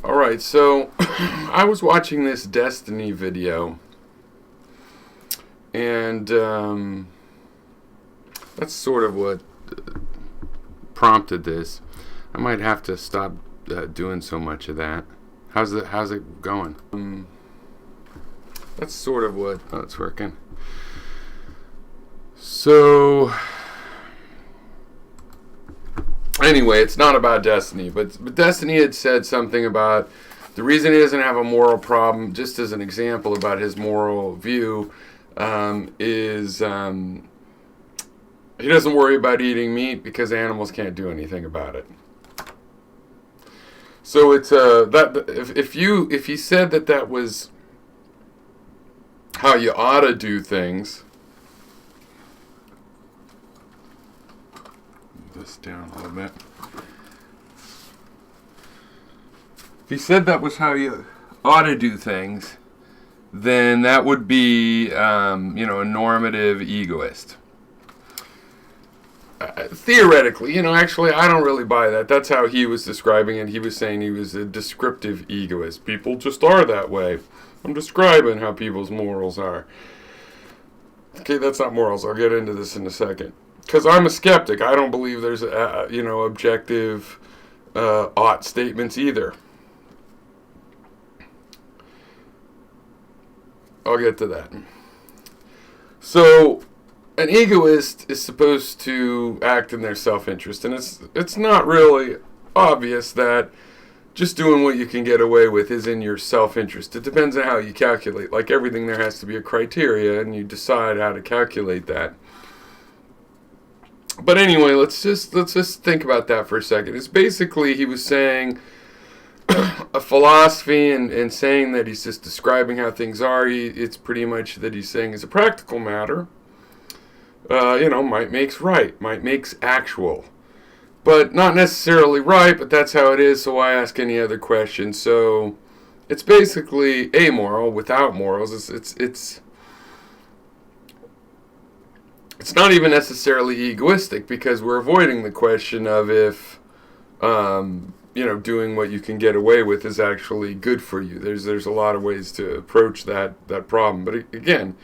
Alright, so I was watching this Destiny video, and that's sort of what prompted this. I might have to stop doing so much of that. How's it going? That's sort of what. Oh, it's working. So, anyway, it's not about Destiny, but Destiny had said something about the reason he doesn't have a moral problem, just as an example about his moral view, is he doesn't worry about eating meat because animals can't do anything about it. So it's that if he said that was how you ought to do things. This down a little bit. If he said that was how you ought to do things, then that would be, a normative egoist. Theoretically, actually, I don't really buy that. That's how he was describing it. He was saying he was a descriptive egoist. People just are that way. I'm describing how people's morals are. Okay, that's not morals. I'll get into this in a second. Because I'm a skeptic. I don't believe there's, objective ought statements either. I'll get to that. So, an egoist is supposed to act in their self-interest, and it's not really obvious that just doing what you can get away with is in your self-interest. It depends on how you calculate. Like everything, there has to be a criteria, and you decide how to calculate that. But anyway, let's just think about that for a second. It's basically he was saying a philosophy and saying that he's just describing how things are. It's pretty much that he's saying as a practical matter, might makes right, might makes actual. But not necessarily right, but that's how it is, so why ask any other question? So it's basically amoral without morals. It's not even necessarily egoistic because we're avoiding the question of if doing what you can get away with is actually good for you. There's a lot of ways to approach that problem. But again,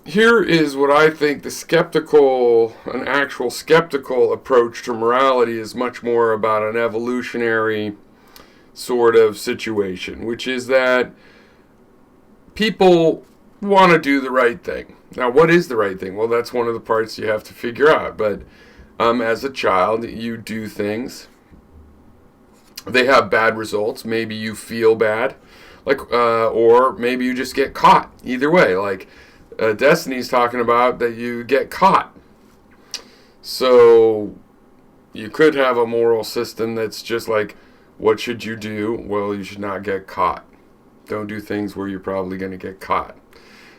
here is what I think an actual skeptical approach to morality is much more about an evolutionary sort of situation, which is that people want to do the right thing. Now, what is the right thing? Well, that's one of the parts you have to figure out. But as a child, you do things. They have bad results. Maybe you feel bad, or maybe you just get caught. Either way, Destiny's talking about that you get caught. So you could have a moral system that's just like, what should you do? Well, you should not get caught. Don't do things where you're probably going to get caught.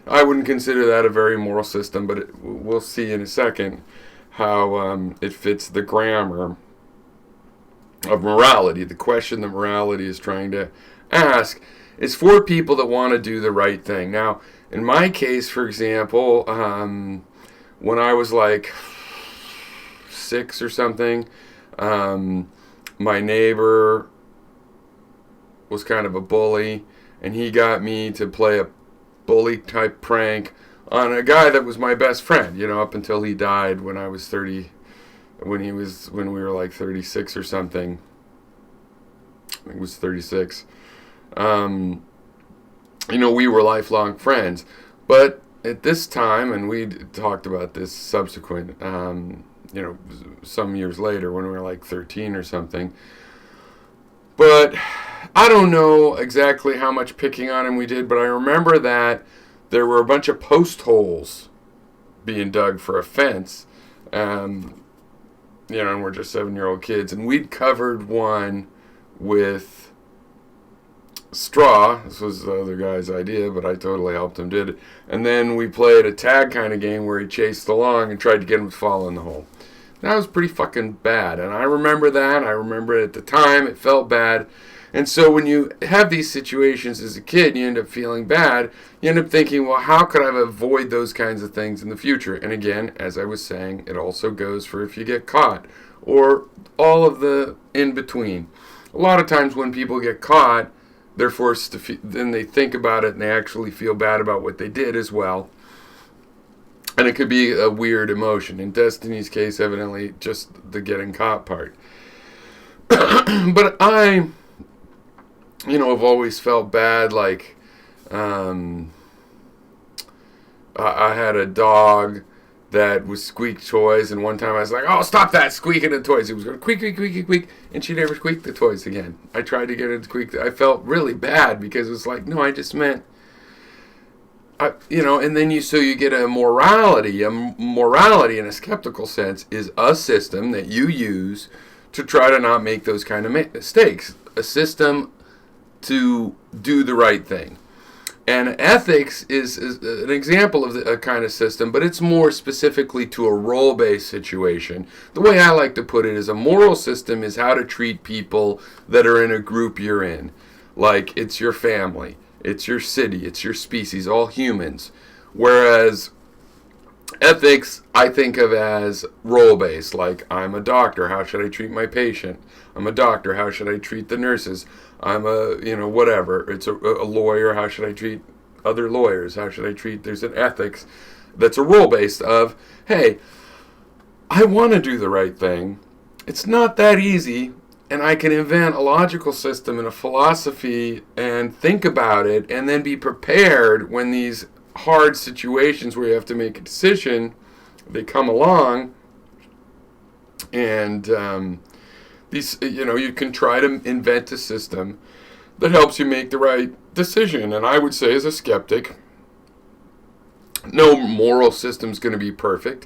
I wouldn't consider that a very moral system, but we'll see in a second how it fits the grammar of morality. The question that morality is trying to ask is for people that want to do the right thing. Now, in my case, for example, when I was like 6 or something, my neighbor was kind of a bully, and he got me to play a bully type prank on a guy that was my best friend, up until he died when I was 30, when we were like 36 or something. I think it was 36. We were lifelong friends. But at this time, and we talked about this subsequent, some years later when we were like 13 or something. But I don't know exactly how much picking on him we did, but I remember that there were a bunch of post holes being dug for a fence. And we're just 7-year-old kids. And we'd covered one with straw. This was the other guy's idea, but I totally helped him did it. And then we played a tag kind of game where he chased along and tried to get him to fall in the hole. That was pretty fucking bad. And I remember that. I remember it at the time. It felt bad. And so when you have these situations as a kid, you end up feeling bad. You end up thinking, well, how could I avoid those kinds of things in the future? And again, as I was saying, it also goes for if you get caught or all of the in between. a lot of times when people get caught, they're forced to, then they think about it and they actually feel bad about what they did as well. And it could be a weird emotion. In Destiny's case, evidently, just the getting caught part. But I, have always felt bad, like, I had a dog that was squeak toys, and one time I was like, oh, stop that squeaking the toys. It was going squeak, squeak, squeak, squeak, and she never squeaked the toys again. I tried to get her to squeak. I felt really bad because it was like, no, I just meant, and then you get a morality. A morality, in a skeptical sense, is a system that you use to try to not make those kind of mistakes. A system to do the right thing. And ethics is an example of a kind of system, but it's more specifically to a role-based situation. The way I like to put it is a moral system is how to treat people that are in a group you're in. Like, it's your family, it's your city, it's your species, all humans. Whereas ethics, I think of as role-based. Like, I'm a doctor, how should I treat my patient? I'm a doctor, how should I treat the nurses? I'm whatever. It's a lawyer, how should I treat other lawyers? How should I treat, there's an ethics that's a role-based of, hey, I want to do the right thing. It's not that easy, and I can invent a logical system and a philosophy and think about it and then be prepared when these hard situations where you have to make a decision, they come along, and you can try to invent a system that helps you make the right decision. And I would say, as a skeptic, no moral system's going to be perfect.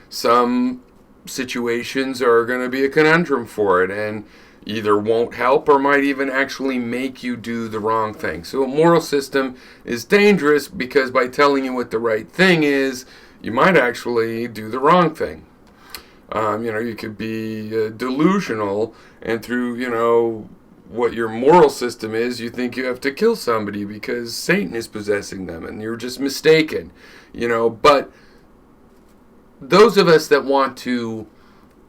Some situations are going to be a conundrum for it, and either won't help or might even actually make you do the wrong thing. So a moral system is dangerous because by telling you what the right thing is, you might actually do the wrong thing. You could be delusional, and through, what your moral system is, you think you have to kill somebody because Satan is possessing them, and you're just mistaken, But those of us that want to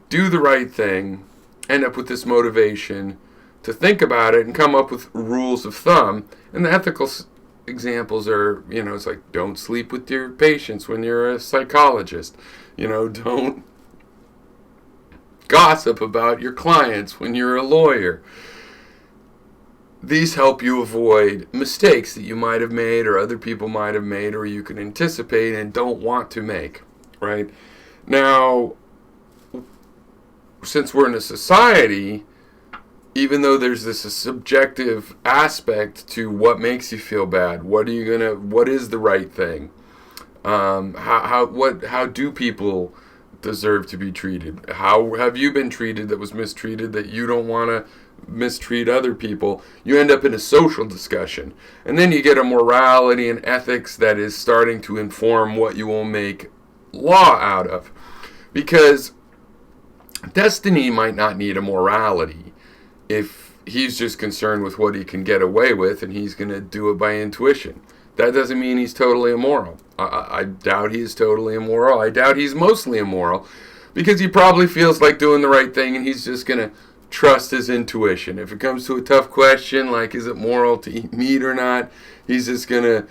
do the right thing end up with this motivation to think about it and come up with rules of thumb. And the ethical examples are, it's like, don't sleep with your patients when you're a psychologist. Don't gossip about your clients when you're a lawyer. These help you avoid mistakes that you might have made or other people might have made or you can anticipate and don't want to make, right? Now, since we're in a society, even though there's this subjective aspect to what makes you feel bad, what is the right thing? How do people deserve to be treated? How have you been treated that was mistreated that you don't want to mistreat other people? You end up in a social discussion. And then you get a morality and ethics that is starting to inform what you will make law out of. Because Destiny might not need a morality if he's just concerned with what he can get away with and he's going to do it by intuition. That doesn't mean he's totally immoral. I doubt he's totally immoral. I doubt he's mostly immoral because he probably feels like doing the right thing and he's just going to trust his intuition. If it comes to a tough question, like is it moral to eat meat or not, he's just going to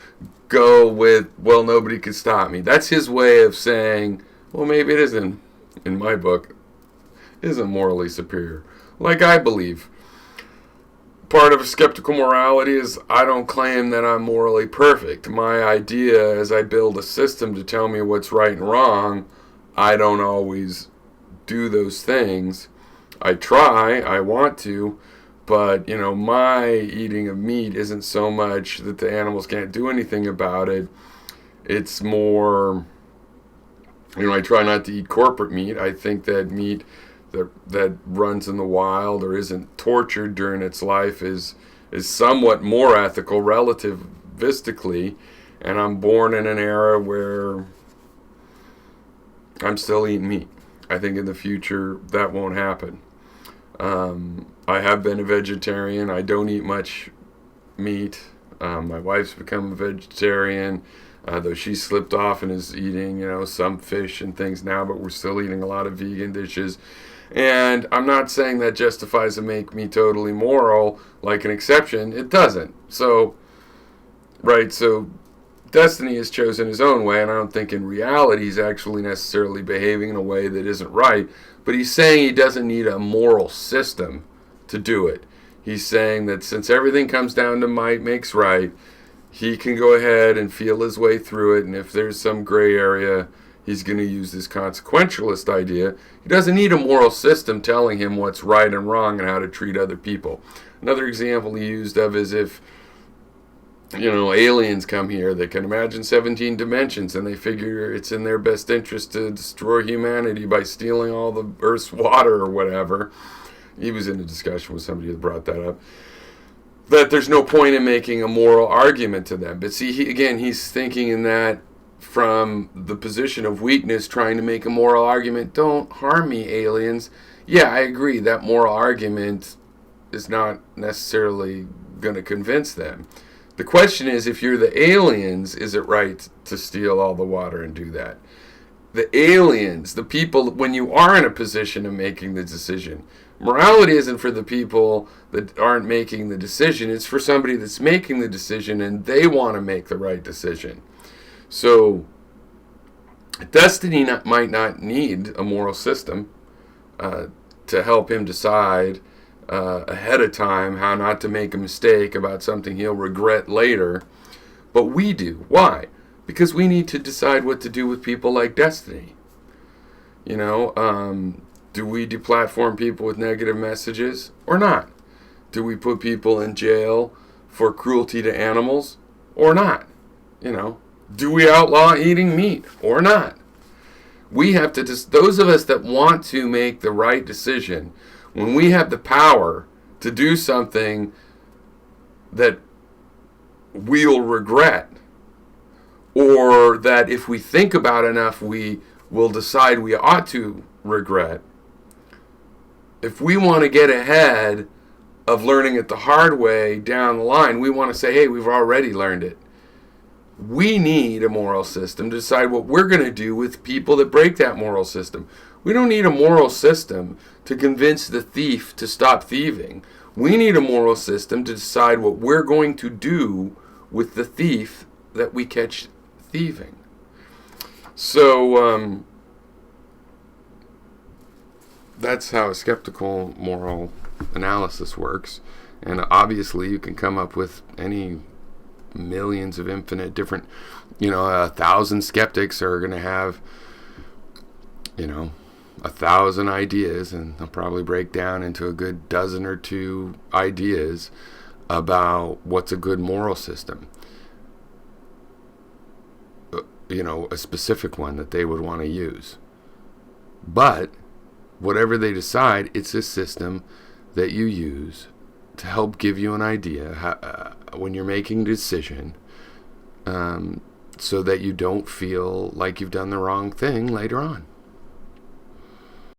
go with, well, nobody can stop me. That's his way of saying, well, maybe it isn't, in my book, isn't morally superior, like I believe. Part of skeptical morality is I don't claim that I'm morally perfect. My idea is I build a system to tell me what's right and wrong. I don't always do those things. I try, I want to, but, my eating of meat isn't so much that the animals can't do anything about it. It's more, I try not to eat corporate meat. I think that meat that runs in the wild or isn't tortured during its life is somewhat more ethical relativistically, and I'm born in an era where I'm still eating meat. I think in the future that won't happen. I have been a vegetarian. I don't eat much meat. My wife's become a vegetarian, though she slipped off and is eating, some fish and things now, but we're still eating a lot of vegan dishes. And I'm not saying that justifies and make me totally moral, like an exception. It doesn't. So, right, so Destiny has chosen his own way, and I don't think in reality he's actually necessarily behaving in a way that isn't right. But he's saying he doesn't need a moral system to do it. He's saying that since everything comes down to might makes right, he can go ahead and feel his way through it, and if there's some gray area, he's going to use this consequentialist idea. He doesn't need a moral system telling him what's right and wrong and how to treat other people. Another example he used of is if, aliens come here, they can imagine 17 dimensions, and they figure it's in their best interest to destroy humanity by stealing all the Earth's water or whatever. He was in a discussion with somebody that brought that up. That there's no point in making a moral argument to them. But see, he's thinking in that from the position of weakness, trying to make a moral argument. Don't harm me, aliens. Yeah, I agree. That moral argument is not necessarily going to convince them. The question is, if you're the aliens, is it right to steal all the water and do that? The aliens, the people, when you are in a position of making the decision, morality isn't for the people that aren't making the decision. It's for somebody that's making the decision and they want to make the right decision. So, Destiny might not need a moral system to help him decide ahead of time how not to make a mistake about something he'll regret later. But we do. Why? Because we need to decide what to do with people like Destiny. Do we deplatform people with negative messages or not? Do we put people in jail for cruelty to animals or not? Do we outlaw eating meat or not? We have to those of us that want to make the right decision, when we have the power to do something that we'll regret, or that if we think about enough we will decide we ought to regret, if we want to get ahead of learning it the hard way down the line, we want to say, hey, we've already learned it. We need a moral system to decide what we're going to do with people that break that moral system. We don't need a moral system to convince the thief to stop thieving. We need a moral system to decide what we're going to do with the thief that we catch thieving. So, that's how a skeptical moral analysis works. And obviously you can come up with any millions of infinite different, 1,000 skeptics are going to have, 1,000 ideas, and they'll probably break down into a good dozen or two ideas about what's a good moral system. A specific one that they would want to use. But whatever they decide, it's a system that you use to help give you an idea when you're making a decision, so that you don't feel like you've done the wrong thing later on.